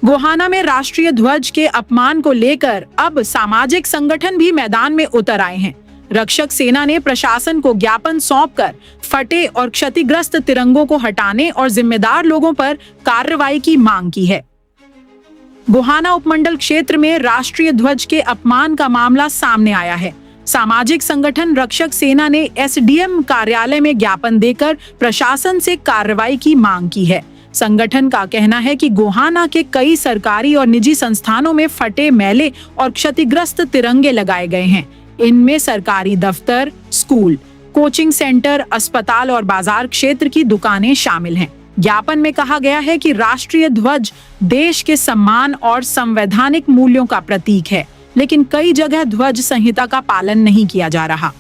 गोहाना में राष्ट्रीय ध्वज के अपमान को लेकर अब सामाजिक संगठन भी मैदान में उतर आए हैं। रक्षक सेना ने प्रशासन को ज्ञापन सौंपकर फटे और क्षतिग्रस्त तिरंगों को हटाने और जिम्मेदार लोगों पर कार्रवाई की मांग की है। गोहाना उपमंडल क्षेत्र में राष्ट्रीय ध्वज के अपमान का मामला सामने आया है। सामाजिक संगठन रक्षक सेना ने एसडीएम कार्यालय में ज्ञापन देकर प्रशासन से कार्रवाई की मांग की है। संगठन का कहना है कि गोहाना के कई सरकारी और निजी संस्थानों में फटे, मैले और क्षतिग्रस्त तिरंगे लगाए गए हैं। इनमें सरकारी दफ्तर, स्कूल, कोचिंग सेंटर, अस्पताल और बाजार क्षेत्र की दुकानें शामिल हैं। ज्ञापन में कहा गया है कि राष्ट्रीय ध्वज देश के सम्मान और संवैधानिक मूल्यों का प्रतीक है, लेकिन कई जगह ध्वज संहिता का पालन नहीं किया जा रहा।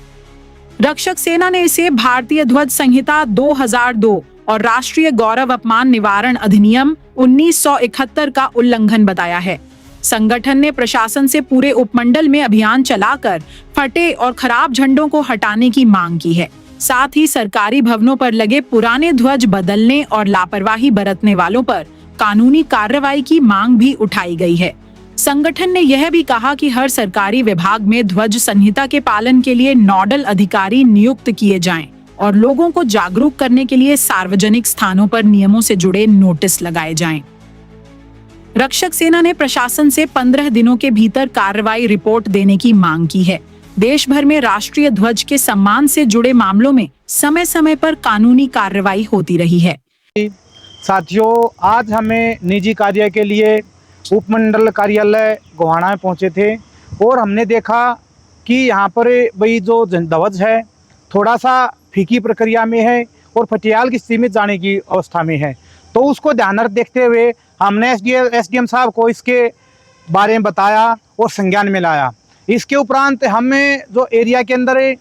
रक्षक सेना ने इसे भारतीय ध्वज संहिता 2002 और राष्ट्रीय गौरव अपमान निवारण अधिनियम 1971 का उल्लंघन बताया है। संगठन ने प्रशासन से पूरे उपमंडल में अभियान चलाकर फटे और खराब झंडों को हटाने की मांग की है। साथ ही सरकारी भवनों पर लगे पुराने ध्वज बदलने और लापरवाही बरतने वालों पर कानूनी कार्रवाई की मांग भी उठाई गई है। संगठन ने यह भी कहा कि हर सरकारी विभाग में ध्वज संहिता के पालन के लिए नोडल अधिकारी नियुक्त किए जाएं और लोगों को जागरूक करने के लिए सार्वजनिक स्थानों पर नियमों से जुड़े नोटिस लगाए जाएं। रक्षक सेना ने प्रशासन से 15 दिनों के भीतर कार्रवाई रिपोर्ट देने की मांग की है। देश भर में राष्ट्रीय ध्वज के सम्मान से जुड़े मामलों में समय समय पर कानूनी कार्रवाई होती रही है। साथियों, आज हमें निजी कार्य के लिए उपमंडल कार्यालय गोहाना में पहुंचे थे और हमने देखा कि यहाँ पर भाई जो ध्वज है थोड़ा सा फीकी प्रक्रिया में है और फटियाल की स्थिति में जाने की अवस्था में है। तो उसको ध्यान देखते हुए हमने एसडीएम साहब को इसके बारे में बताया और संज्ञान में लाया। इसके उपरांत हमें जो एरिया के अंदर है,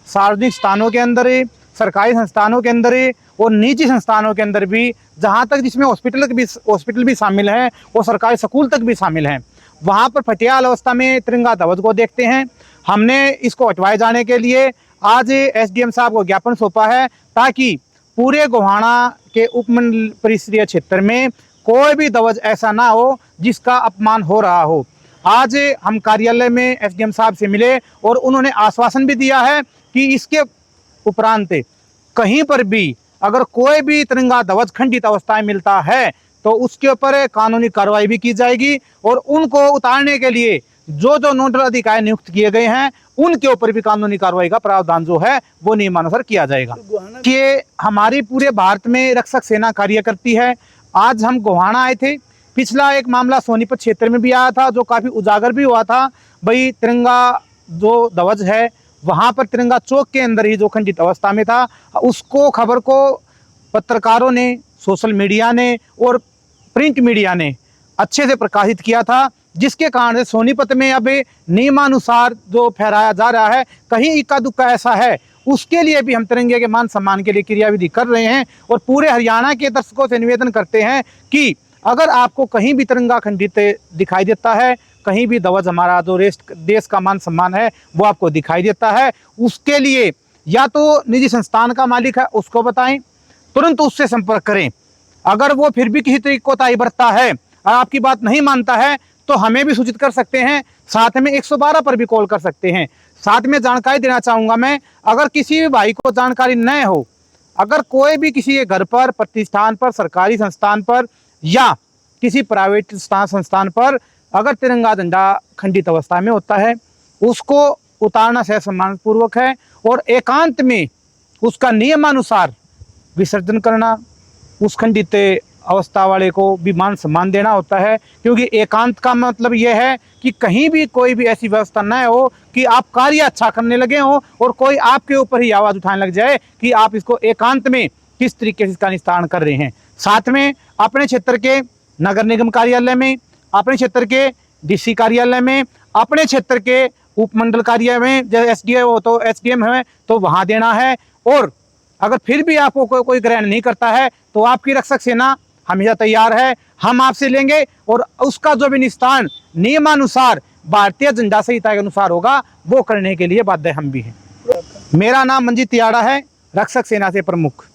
सार्वजनिक स्थानों के अंदर है, सरकारी संस्थानों के अंदर है और निजी संस्थानों के अंदर भी, जहाँ तक जिसमें हॉस्पिटल भी शामिल हैं और सरकारी स्कूल तक भी शामिल हैं, वहाँ पर फटियाल अवस्था में तिरंगा ध्वज को देखते हैं। हमने इसको हटवाए जाने के लिए आज एसडीएम साहब को ज्ञापन सौंपा है ताकि पूरे गोहाना के उपमंडल परिसरीय क्षेत्र में कोई भी ध्वज ऐसा ना हो जिसका अपमान हो रहा हो। आज हम कार्यालय में एसडीएम साहब से मिले और उन्होंने आश्वासन भी दिया है कि इसके उपरांत कहीं पर भी अगर कोई भी तिरंगा ध्वज खंडित अवस्था में मिलता है तो उसके ऊपर कानूनी कार्रवाई भी की जाएगी और उनको उतारने के लिए जो नोडल अधिकारी नियुक्त किए गए हैं उनके ऊपर भी कानूनी कार्रवाई का प्रावधान जो है वो नियमानुसार किया जाएगा। कि हमारी पूरे भारत में रक्षक सेना कार्य करती है। आज हम गोहाना आए थे। पिछला एक मामला सोनीपत क्षेत्र में भी आया था जो काफ़ी उजागर भी हुआ था। भाई तिरंगा जो ध्वज है वहाँ पर तिरंगा चौक के अंदर ही जो खंडित अवस्था में था, उसको खबर को पत्रकारों ने, सोशल मीडिया ने और प्रिंट मीडिया ने अच्छे से प्रकाशित किया था, जिसके कारण से सोनीपत में अब नियमानुसार जो फहराया जा रहा है, कहीं इक्का दुक्का ऐसा है उसके लिए भी हम तिरंगे के मान सम्मान के लिए क्रियाविधि कर रहे हैं। और पूरे हरियाणा के दर्शकों से निवेदन करते हैं कि अगर आपको कहीं भी तिरंगा खंडित दिखाई देता है, कहीं भी ध्वज हमारा जो देश का मान सम्मान है वो आपको दिखाई देता है, उसके लिए या तो निजी संस्थान का मालिक है उसको बताएं, तुरंत उससे संपर्क करें। अगर वो फिर भी किसी तरीके कोताही बरतता है और आपकी बात नहीं मानता है तो हमें भी सूचित कर सकते हैं। साथ में 112 पर भी कॉल कर सकते हैं। साथ में जानकारी देना चाहूँगा मैं, अगर किसी भी भाई को जानकारी न हो, अगर कोई भी किसी के घर पर, प्रतिष्ठान पर, सरकारी संस्थान पर या किसी प्राइवेट संस्थान पर अगर तिरंगा झंडा खंडित अवस्था में होता है, उसको उतारना सह सम्मानपूर्वक है और एकांत में उसका नियमानुसार विसर्जन करना, उस खंडित अवस्था वाले को भी मान सम्मान देना होता है। क्योंकि एकांत का मतलब यह है कि कहीं भी कोई भी ऐसी व्यवस्था न हो कि आप कार्य अच्छा करने लगे हो और कोई आपके ऊपर ही आवाज़ उठाने लग जाए कि आप इसको एकांत में किस तरीके से इसका निस्तारण कर रहे हैं। साथ में अपने क्षेत्र के नगर निगम कार्यालय में, अपने क्षेत्र के डीसी कार्यालय में, अपने क्षेत्र के उपमंडल कार्यालय में, जैसे एसडीएम हो तो एसडीएम है तो वहाँ देना है। और अगर फिर भी आपको कोई ग्रहण नहीं करता है तो आपकी रक्षक सेना हमेशा तैयार है। हम आपसे लेंगे और उसका जो भी निस्तारण नियमानुसार भारतीय झंडा संहिता के अनुसार होगा वो करने के लिए बाध्य हम भी हैं। मेरा नाम मंजीत तियाड़ा है, रक्षक सेना से प्रमुख।